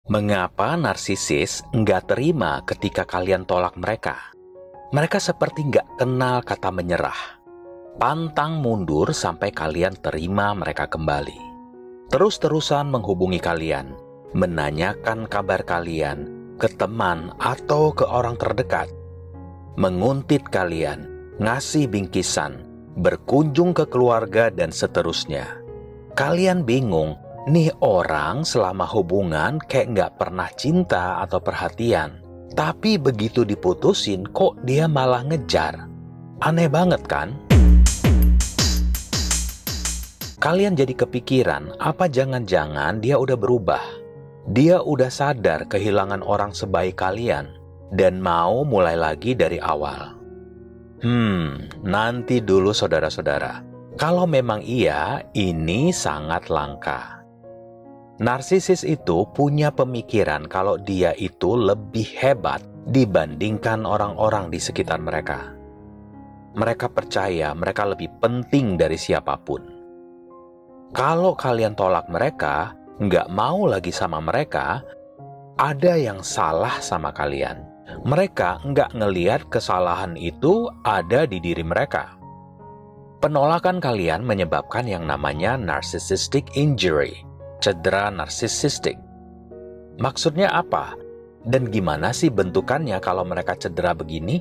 Mengapa narsisis nggak terima ketika kalian tolak mereka? Mereka seperti nggak kenal kata menyerah. Pantang mundur sampai kalian terima mereka kembali. Terus-terusan menghubungi kalian, menanyakan kabar kalian ke teman atau ke orang terdekat. Menguntit kalian, ngasih bingkisan, berkunjung ke keluarga dan seterusnya. Kalian bingung, nih orang selama hubungan kayak nggak pernah cinta atau perhatian. Tapi begitu diputusin kok dia malah ngejar. Aneh banget kan? Kalian jadi kepikiran, apa jangan-jangan dia udah berubah? Dia udah sadar kehilangan orang sebaik kalian dan mau mulai lagi dari awal. Nanti dulu saudara-saudara. Kalau memang iya, ini sangat langka. Narsisis itu punya pemikiran kalau dia itu lebih hebat dibandingkan orang-orang di sekitar mereka. Mereka percaya mereka lebih penting dari siapapun. Kalau kalian tolak mereka, nggak mau lagi sama mereka, ada yang salah sama kalian. Mereka nggak ngelihat kesalahan itu ada di diri mereka. Penolakan kalian menyebabkan yang namanya narcissistic injury. Cedera narsisistik. Maksudnya apa? Dan gimana sih bentukannya kalau mereka cedera begini?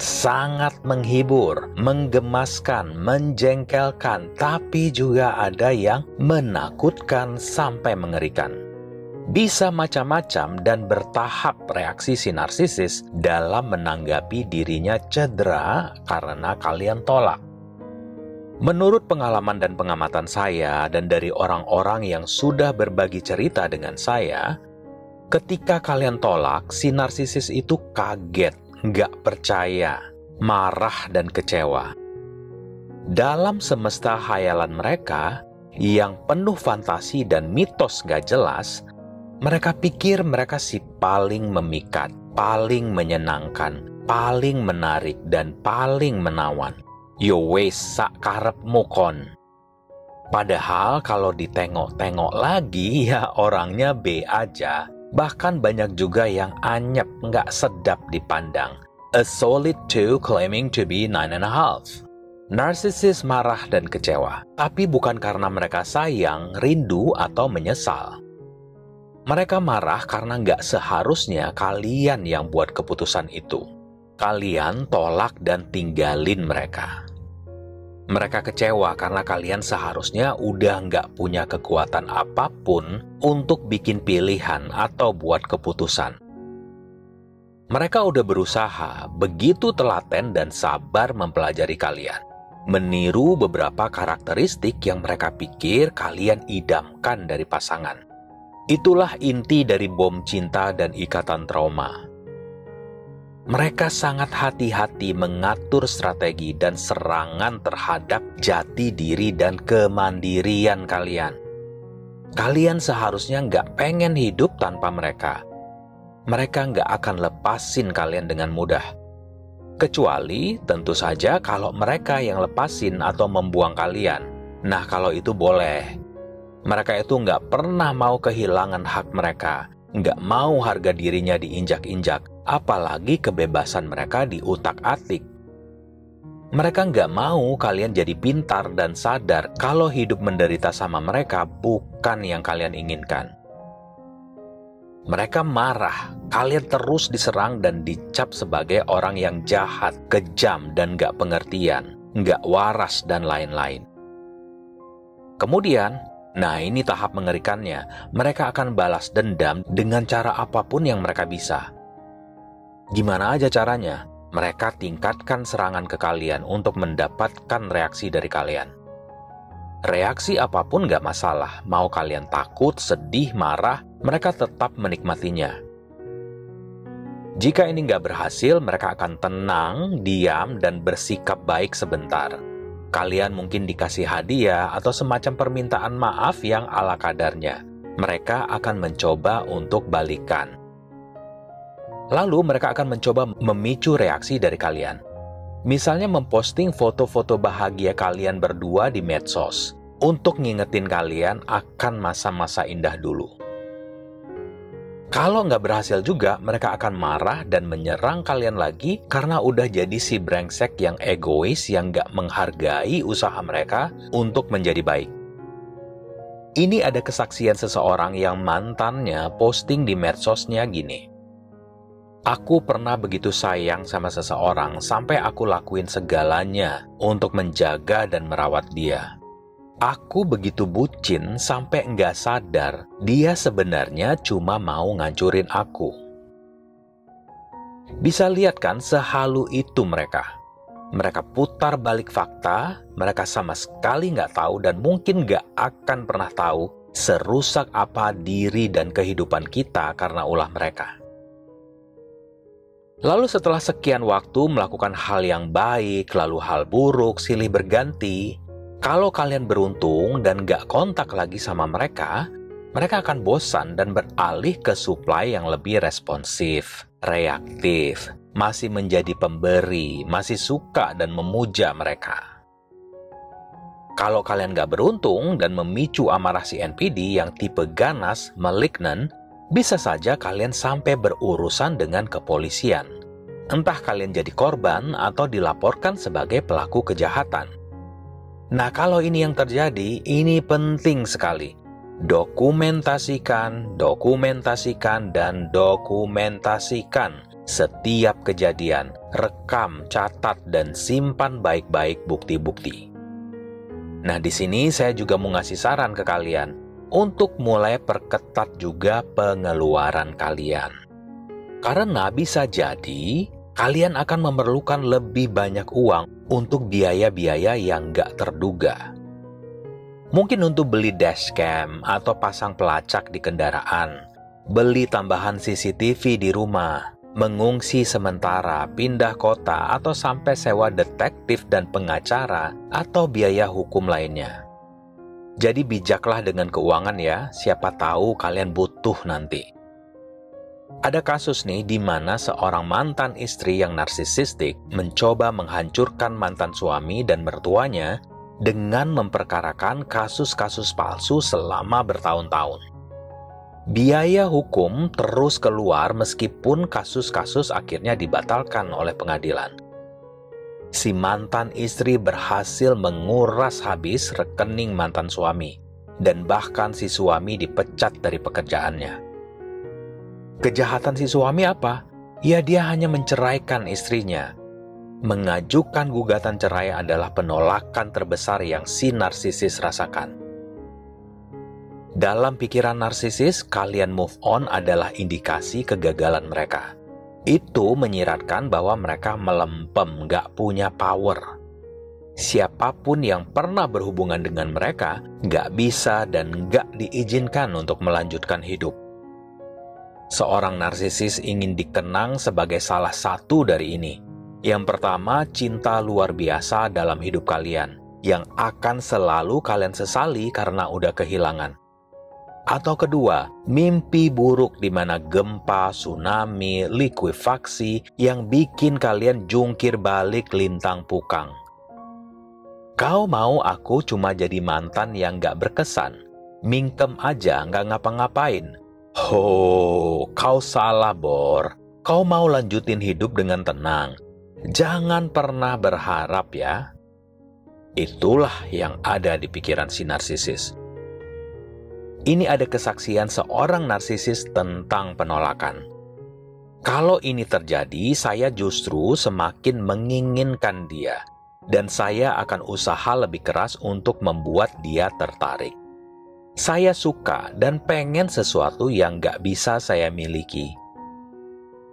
Sangat menghibur, menggemaskan, menjengkelkan, tapi juga ada yang menakutkan sampai mengerikan. Bisa macam-macam dan bertahap reaksi si narsisis dalam menanggapi dirinya cedera karena kalian tolak. Menurut pengalaman dan pengamatan saya dan dari orang-orang yang sudah berbagi cerita dengan saya, ketika kalian tolak, si narsisis itu kaget, nggak percaya, marah dan kecewa. Dalam semesta khayalan mereka, yang penuh fantasi dan mitos nggak jelas, mereka pikir mereka si paling memikat, paling menyenangkan, paling menarik, dan paling menawan. Yo wes sak karepmu kon. Padahal kalau ditengok-tengok lagi ya orangnya B aja. Bahkan banyak juga yang anyep nggak sedap dipandang. A solid 2 claiming to be 9.5. Narsisis marah dan kecewa. Tapi bukan karena mereka sayang, rindu, atau menyesal. Mereka marah karena nggak seharusnya kalian yang buat keputusan itu. Kalian tolak dan tinggalin mereka. Mereka kecewa karena kalian seharusnya udah nggak punya kekuatan apapun untuk bikin pilihan atau buat keputusan. Mereka udah berusaha begitu telaten dan sabar mempelajari kalian. Meniru beberapa karakteristik yang mereka pikir kalian idamkan dari pasangan. Itulah inti dari bom cinta dan ikatan trauma. Mereka sangat hati-hati mengatur strategi dan serangan terhadap jati diri dan kemandirian kalian. Kalian seharusnya nggak pengen hidup tanpa mereka. Mereka nggak akan lepasin kalian dengan mudah. Kecuali tentu saja kalau mereka yang lepasin atau membuang kalian. Nah kalau itu boleh. Mereka itu nggak pernah mau kehilangan hak mereka. Nggak mau harga dirinya diinjak-injak. Apalagi kebebasan mereka diutak-atik. Mereka nggak mau kalian jadi pintar dan sadar kalau hidup menderita sama mereka bukan yang kalian inginkan. Mereka marah, kalian terus diserang dan dicap sebagai orang yang jahat, kejam, dan nggak pengertian, nggak waras, dan lain-lain. Kemudian, nah ini tahap mengerikannya, mereka akan balas dendam dengan cara apapun yang mereka bisa. Gimana aja caranya, mereka tingkatkan serangan ke kalian untuk mendapatkan reaksi dari kalian. Reaksi apapun gak masalah, mau kalian takut, sedih, marah, mereka tetap menikmatinya. Jika ini gak berhasil, mereka akan tenang, diam, dan bersikap baik sebentar. Kalian mungkin dikasih hadiah atau semacam permintaan maaf yang ala kadarnya. Mereka akan mencoba untuk balikan. Lalu mereka akan mencoba memicu reaksi dari kalian. Misalnya memposting foto-foto bahagia kalian berdua di medsos untuk ngingetin kalian akan masa-masa indah dulu. Kalau nggak berhasil juga, mereka akan marah dan menyerang kalian lagi karena udah jadi si brengsek yang egois yang nggak menghargai usaha mereka untuk menjadi baik. Ini ada kesaksian seseorang yang mantannya posting di medsosnya gini. Aku pernah begitu sayang sama seseorang sampai aku lakuin segalanya untuk menjaga dan merawat dia. Aku begitu bucin sampai nggak sadar dia sebenarnya cuma mau ngancurin aku. Bisa lihat kan sehalu itu mereka. Mereka putar balik fakta, mereka sama sekali nggak tahu dan mungkin nggak akan pernah tahu serusak apa diri dan kehidupan kita karena ulah mereka. Lalu setelah sekian waktu melakukan hal yang baik, lalu hal buruk silih berganti, kalau kalian beruntung dan gak kontak lagi sama mereka, mereka akan bosan dan beralih ke supply yang lebih responsif, reaktif, masih menjadi pemberi, masih suka dan memuja mereka. Kalau kalian gak beruntung dan memicu amarah si NPD yang tipe ganas, malignant, bisa saja kalian sampai berurusan dengan kepolisian. Entah kalian jadi korban atau dilaporkan sebagai pelaku kejahatan. Nah, kalau ini yang terjadi, ini penting sekali. Dokumentasikan, dan dokumentasikan setiap kejadian. Rekam, catat, dan simpan baik-baik bukti-bukti. Nah, di sini saya juga mau ngasih saran ke kalian untuk mulai perketat juga pengeluaran kalian. Karena bisa jadi kalian akan memerlukan lebih banyak uang untuk biaya-biaya yang nggak terduga. Mungkin untuk beli dashcam atau pasang pelacak di kendaraan, beli tambahan CCTV di rumah, mengungsi sementara, pindah kota, atau sampai sewa detektif dan pengacara atau biaya hukum lainnya. Jadi bijaklah dengan keuangan ya, siapa tahu kalian butuh nanti. Ada kasus nih di mana seorang mantan istri yang narsisistik mencoba menghancurkan mantan suami dan mertuanya dengan memperkarakan kasus-kasus palsu selama bertahun-tahun. Biaya hukum terus keluar meskipun kasus-kasus akhirnya dibatalkan oleh pengadilan. Si mantan istri berhasil menguras habis rekening mantan suami, dan bahkan si suami dipecat dari pekerjaannya. Kejahatan si suami apa? Ya, dia hanya menceraikan istrinya. Mengajukan gugatan cerai adalah penolakan terbesar yang si narsisis rasakan. Dalam pikiran narsisis, kalian move on adalah indikasi kegagalan mereka. Itu menyiratkan bahwa mereka melempem, gak punya power. Siapapun yang pernah berhubungan dengan mereka gak bisa dan gak diizinkan untuk melanjutkan hidup. Seorang narsisis ingin dikenang sebagai salah satu dari ini. Yang pertama, cinta luar biasa dalam hidup kalian, yang akan selalu kalian sesali karena udah kehilangan. Atau kedua, mimpi buruk di mana gempa, tsunami, likuifaksi yang bikin kalian jungkir balik lintang pukang. Kau mau aku cuma jadi mantan yang gak berkesan, mingkem aja gak ngapa-ngapain. Oh, kau salah, Bor. Kau mau lanjutin hidup dengan tenang. Jangan pernah berharap ya. Itulah yang ada di pikiran si narsisis. Ini ada kesaksian seorang narsisis tentang penolakan. Kalau ini terjadi, saya justru semakin menginginkan dia. Dan saya akan usaha lebih keras untuk membuat dia tertarik. Saya suka dan pengen sesuatu yang gak bisa saya miliki.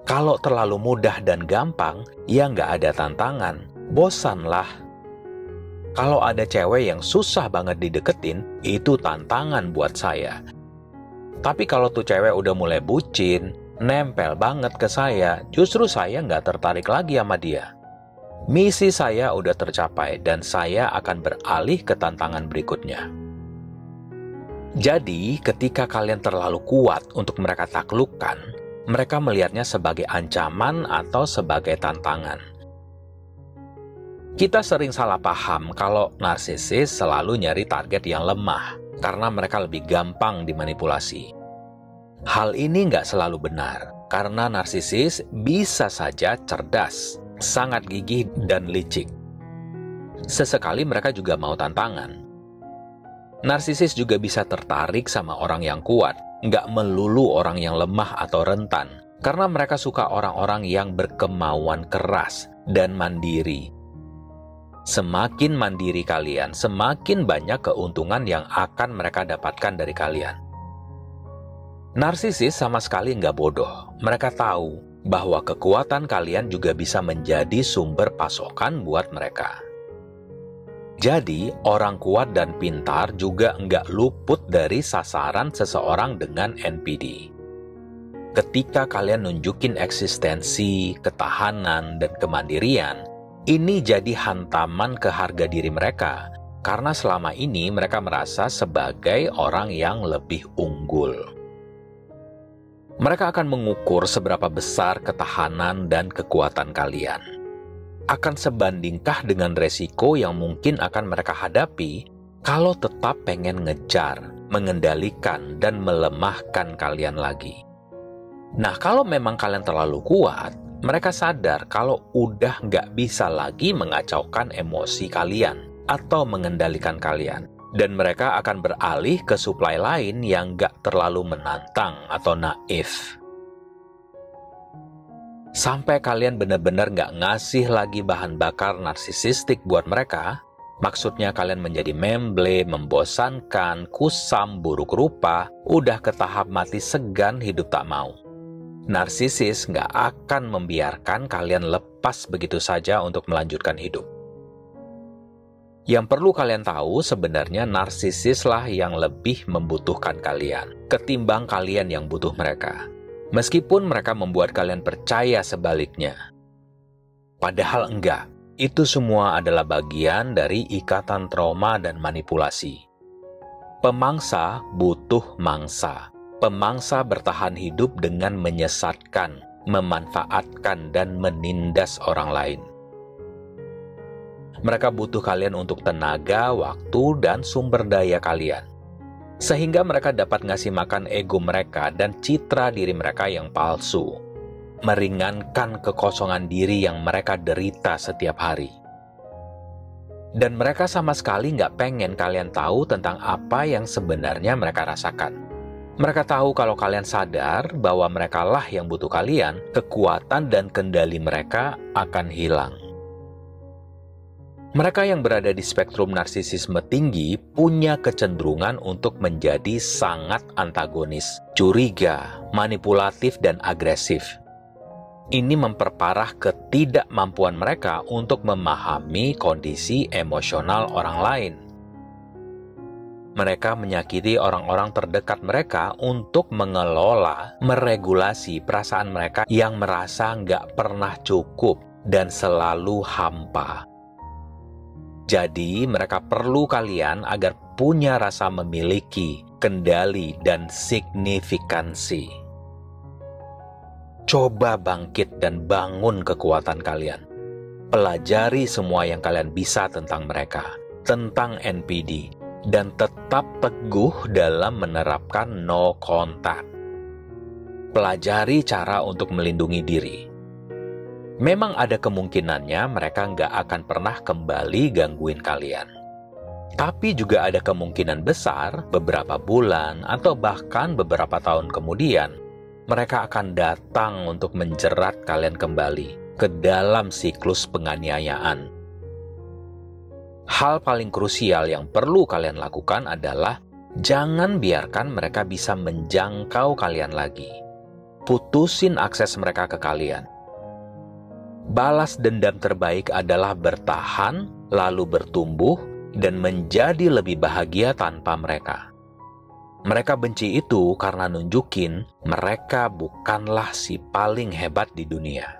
Kalau terlalu mudah dan gampang, ya gak ada tantangan. Bosanlah. Kalau ada cewek yang susah banget dideketin, itu tantangan buat saya. Tapi kalau tuh cewek udah mulai bucin, nempel banget ke saya, justru saya gak tertarik lagi sama dia. Misi saya udah tercapai dan saya akan beralih ke tantangan berikutnya. Jadi, ketika kalian terlalu kuat untuk mereka taklukkan, mereka melihatnya sebagai ancaman atau sebagai tantangan. Kita sering salah paham kalau narsisis selalu nyari target yang lemah, karena mereka lebih gampang dimanipulasi. Hal ini nggak selalu benar, karena narsisis bisa saja cerdas, sangat gigih, dan licik. Sesekali mereka juga mau tantangan. Narsisis juga bisa tertarik sama orang yang kuat, nggak melulu orang yang lemah atau rentan, karena mereka suka orang-orang yang berkemauan keras dan mandiri. Semakin mandiri kalian, semakin banyak keuntungan yang akan mereka dapatkan dari kalian. Narsisis sama sekali nggak bodoh. Mereka tahu bahwa kekuatan kalian juga bisa menjadi sumber pasokan buat mereka. Jadi, orang kuat dan pintar juga nggak luput dari sasaran seseorang dengan NPD. Ketika kalian nunjukin eksistensi, ketahanan, dan kemandirian, ini jadi hantaman ke harga diri mereka, karena selama ini mereka merasa sebagai orang yang lebih unggul. Mereka akan mengukur seberapa besar ketahanan dan kekuatan kalian. Akan sebandingkah dengan resiko yang mungkin akan mereka hadapi kalau tetap pengen ngejar, mengendalikan, dan melemahkan kalian lagi. Nah, kalau memang kalian terlalu kuat, mereka sadar kalau udah nggak bisa lagi mengacaukan emosi kalian atau mengendalikan kalian. Dan mereka akan beralih ke suplai lain yang nggak terlalu menantang atau naif. Sampai kalian benar-benar nggak ngasih lagi bahan bakar narsisistik buat mereka, maksudnya kalian menjadi memble, membosankan, kusam, buruk rupa, udah ke tahap mati segan hidup tak mau. Narsisis nggak akan membiarkan kalian lepas begitu saja untuk melanjutkan hidup. Yang perlu kalian tahu, sebenarnya narsisislah yang lebih membutuhkan kalian ketimbang kalian yang butuh mereka. Meskipun mereka membuat kalian percaya sebaliknya. Padahal enggak, itu semua adalah bagian dari ikatan trauma dan manipulasi. Pemangsa butuh mangsa. Pemangsa bertahan hidup dengan menyesatkan, memanfaatkan, dan menindas orang lain. Mereka butuh kalian untuk tenaga, waktu, dan sumber daya kalian. Sehingga mereka dapat ngasih makan ego mereka dan citra diri mereka yang palsu. Meringankan kekosongan diri yang mereka derita setiap hari. Dan mereka sama sekali nggak pengen kalian tahu tentang apa yang sebenarnya mereka rasakan. Mereka tahu kalau kalian sadar bahwa merekalah yang butuh kalian, kekuatan dan kendali mereka akan hilang. Mereka yang berada di spektrum narsisisme tinggi punya kecenderungan untuk menjadi sangat antagonis, curiga, manipulatif, dan agresif. Ini memperparah ketidakmampuan mereka untuk memahami kondisi emosional orang lain. Mereka menyakiti orang-orang terdekat mereka untuk mengelola, meregulasi perasaan mereka yang merasa nggak pernah cukup dan selalu hampa. Jadi, mereka perlu kalian agar punya rasa memiliki, kendali, dan signifikansi. Coba bangkit dan bangun kekuatan kalian. Pelajari semua yang kalian bisa tentang mereka, tentang NPD, dan tetap teguh dalam menerapkan no contact. Pelajari cara untuk melindungi diri. Memang ada kemungkinannya mereka nggak akan pernah kembali gangguin kalian. Tapi juga ada kemungkinan besar beberapa bulan atau bahkan beberapa tahun kemudian, mereka akan datang untuk menjerat kalian kembali ke dalam siklus penganiayaan. Hal paling krusial yang perlu kalian lakukan adalah jangan biarkan mereka bisa menjangkau kalian lagi. Putusin akses mereka ke kalian. Balas dendam terbaik adalah bertahan, lalu bertumbuh, dan menjadi lebih bahagia tanpa mereka. Mereka benci itu karena nunjukin mereka bukanlah si paling hebat di dunia.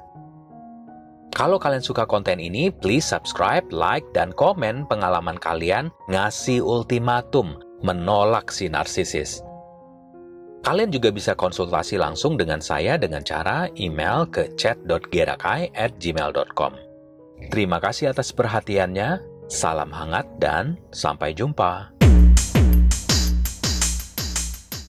Kalau kalian suka konten ini, please subscribe, like, dan komen pengalaman kalian ngasih ultimatum menolak si narsisis. Kalian juga bisa konsultasi langsung dengan saya dengan cara email ke chat.gerakai@gmail.com. Terima kasih atas perhatiannya, salam hangat, dan sampai jumpa.